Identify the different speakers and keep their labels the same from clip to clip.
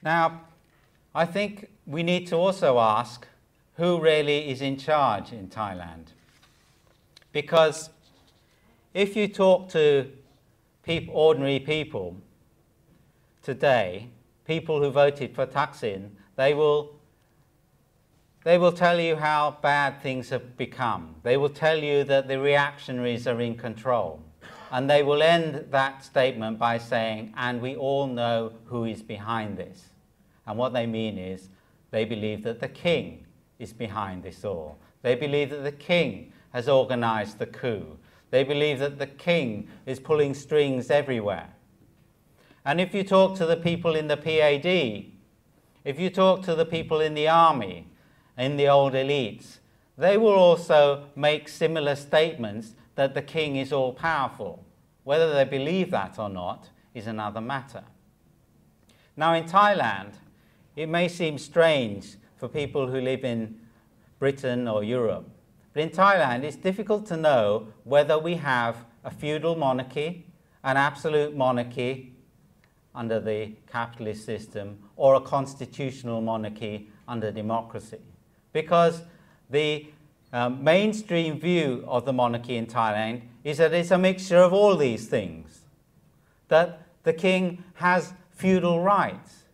Speaker 1: Now, I think we need to also ask who really is in charge in Thailand. Because if you talk to ordinary people today, people who voted for Thaksin, they will tell you how bad things have become. They will tell you that the reactionaries are in control. And they will end that statement by saying, and we all know who is behind this. And what they mean is, they believe that the king is behind this all. They believe that the king has organized the coup. They believe that the king is pulling strings everywhere. And if you talk to the people in the PAD, if you talk to the people in the army, in the old elites, they will also make similar statements that the king is all-powerful. Whether they believe that or not is another matter. Now in Thailand, it may seem strange for people who live in Britain or Europe, but in Thailand it's difficult to know whether we have a feudal monarchy, an absolute monarchy under the capitalist system, or a constitutional monarchy under democracy. Because the mainstream view of the monarchy in Thailand is that it's a mixture of all these things. That the king has feudal rights,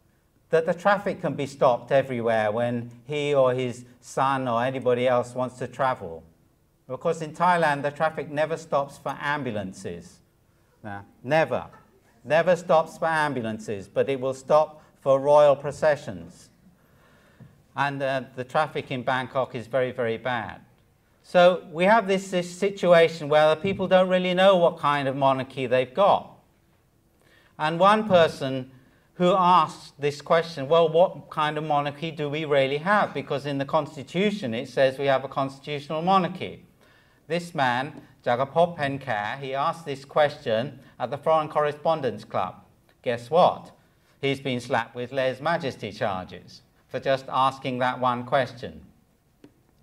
Speaker 1: that the traffic can be stopped everywhere when he or his son or anybody else wants to travel. Of course, in Thailand, the traffic never stops for ambulances. Never. Never stops for ambulances, but it will stop for royal processions. And the traffic in Bangkok is very, very bad. So we have this situation where the people don't really know what kind of monarchy they've got. And one person who asked this question, well, what kind of monarchy do we really have? Because in the constitution it says we have a constitutional monarchy. This man, Jagapop Penkare, he asked this question at the Foreign Correspondents Club. Guess what? He's been slapped with lèse-majesty charges for just asking that one question.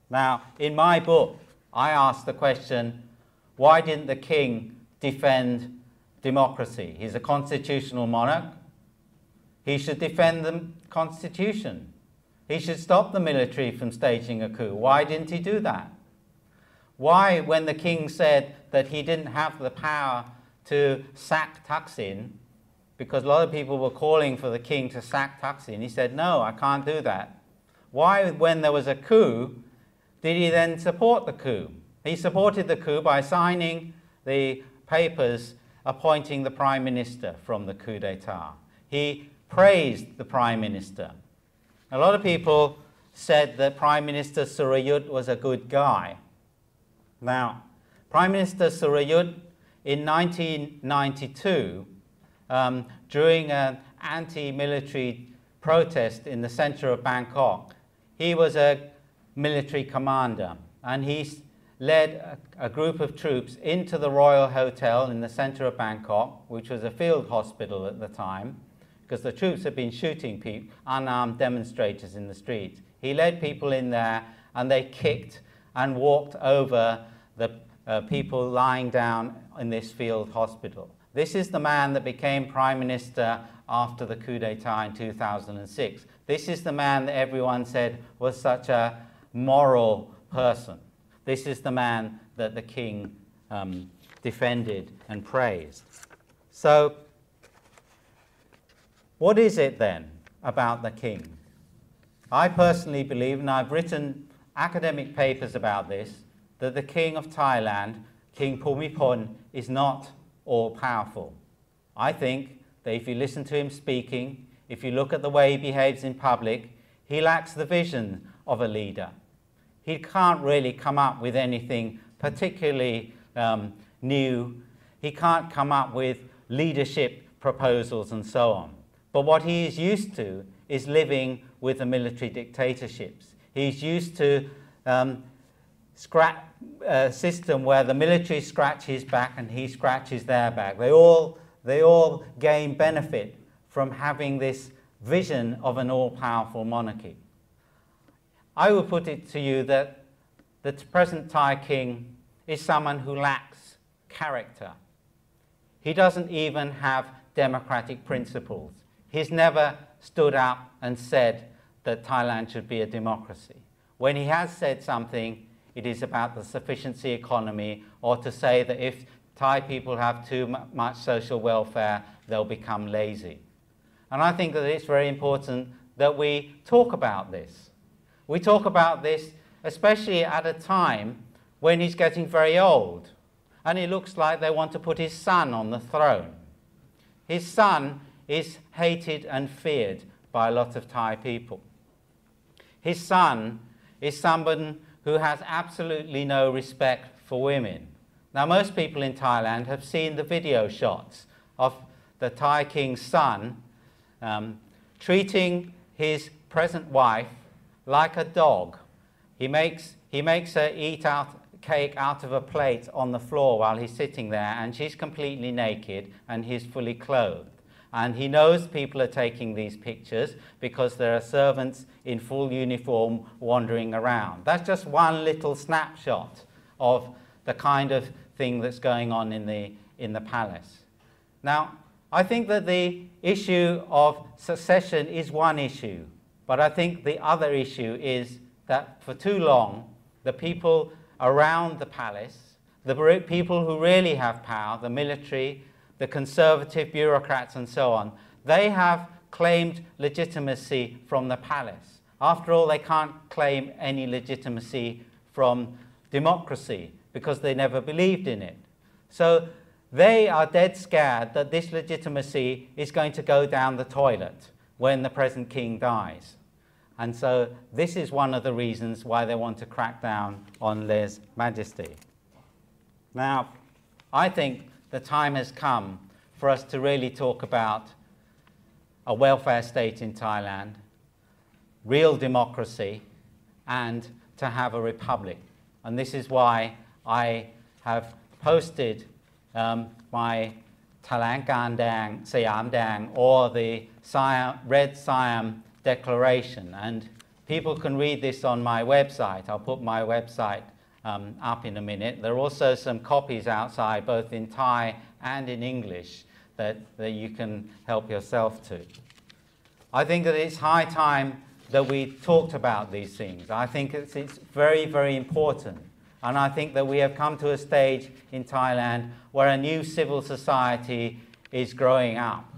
Speaker 1: Now, in my book, I asked the question, why didn't the king defend democracy? He's a constitutional monarch. He should defend the constitution. He should stop the military from staging a coup. Why didn't he do that? Why, when the king said that he didn't have the power to sack Thaksin, because a lot of people were calling for the king to sack Thaksin, he said, no, I can't do that. Why, when there was a coup, did he then support the coup? He supported the coup by signing the papers appointing the prime minister from the coup d'etat. He praised the prime minister. A lot of people said that Prime Minister Surayut was a good guy. Now, Prime Minister Surayut in 1992, during an anti-military protest in the center of Bangkok, he was a military commander, and he led a group of troops into the Royal Hotel in the center of Bangkok, which was a field hospital at the time, because the troops had been shooting people, unarmed demonstrators in the streets. He led people in there, and they kicked and walked over the people lying down in this field hospital. This is the man that became Prime Minister after the coup d'etat in 2006. This is the man that everyone said was such a moral person. This is the man that the king defended and praised. So, what is it then about the king? I personally believe, and I've written academic papers about this, that the king of Thailand, King Bhumibol, is not all-powerful. I think that if you listen to him speaking, if you look at the way he behaves in public, he lacks the vision of a leader. He can't really come up with anything particularly new. He can't come up with leadership proposals and so on. But what he is used to is living with the military dictatorships. He's used to a system where the military scratch his back and he scratches their back. They all gain benefit from having this vision of an all-powerful monarchy. I would put it to you that the present Thai king is someone who lacks character. He doesn't even have democratic principles. he's never stood up and said that Thailand should be a democracy. When he has said something, it is about the sufficiency economy, or to say that if Thai people have too much social welfare, they'll become lazy. And I think that it's very important that we talk about this. We talk about this especially at a time when he's getting very old, and it looks like they want to put his son on the throne. His son is hated and feared by a lot of Thai people. His son is someone who has absolutely no respect for women. Now, most people in Thailand have seen the video shots of the Thai king's son treating his present wife like a dog. He makes her eat cake out of a plate on the floor while he's sitting there, and she's completely naked and he's fully clothed. And he knows people are taking these pictures because there are servants in full uniform wandering around. That's just one little snapshot of the kind of thing that's going on in the palace. Now, I think that the issue of succession is one issue, but I think the other issue is that for too long, the people around the palace, the people who really have power, the military, the conservative bureaucrats and so on, they have claimed legitimacy from the palace. After all, they can't claim any legitimacy from democracy because they never believed in it. So they are dead scared that this legitimacy is going to go down the toilet when the present king dies. And so this is one of the reasons why they want to crack down on lèse-majesté. Now, I think the time has come for us to really talk about a welfare state in Thailand, real democracy, and to have a republic. And this is why I have posted my Thailand Gaan Dang, Siam Dang, or the Red Siam Declaration. And people can read this on my website. I'll put my website up in a minute. There are also some copies outside, both in Thai and in English, that you can help yourself to. I think that it's high time that we talked about these things. I think it's very, very important. And I think that we have come to a stage in Thailand where a new civil society is growing up,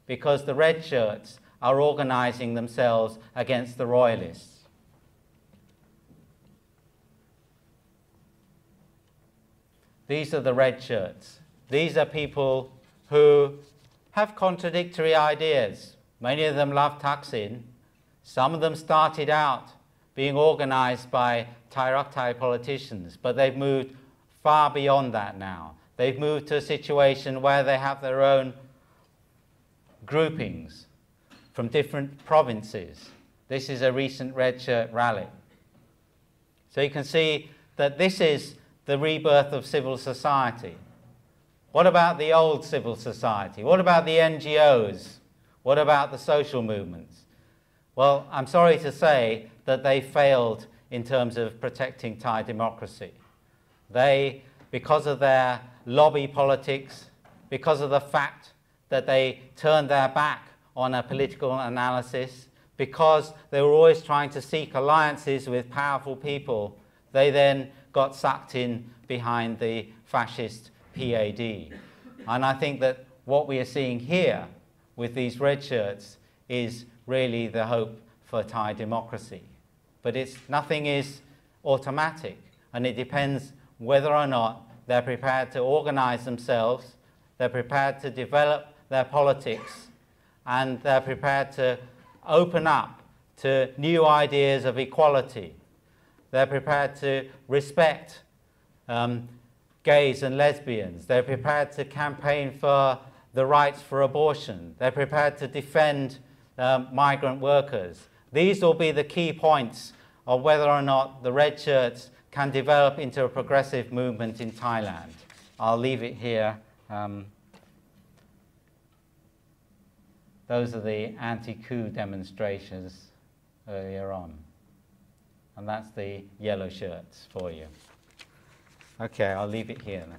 Speaker 1: because the red shirts are organizing themselves against the royalists. These are the red shirts. These are people who have contradictory ideas. Many of them love Thaksin. Some of them started out being organized by Thai politicians, but they've moved far beyond that now. They've moved to a situation where they have their own groupings from different provinces. This is a recent red shirt rally. So you can see that this is the rebirth of civil society. What about the old civil society? What about the NGOs? What about the social movements? Well, I'm sorry to say that they failed in terms of protecting Thai democracy. They, because of their lobby politics, because of the fact that they turned their back on a political analysis, because they were always trying to seek alliances with powerful people, they then got sucked in behind the fascist PAD. And I think that what we are seeing here with these red shirts is really the hope for Thai democracy. But nothing is automatic, and it depends whether or not they're prepared to organize themselves, they're prepared to develop their politics, and they're prepared to open up to new ideas of equality. They're prepared to respect gays and lesbians. They're prepared to campaign for the rights for abortion. They're prepared to defend migrant workers. These will be the key points of whether or not the red shirts can develop into a progressive movement in Thailand. I'll leave it here. Those are the anti-coup demonstrations earlier on. And that's the yellow shirts for you. Okay, I'll leave it here then.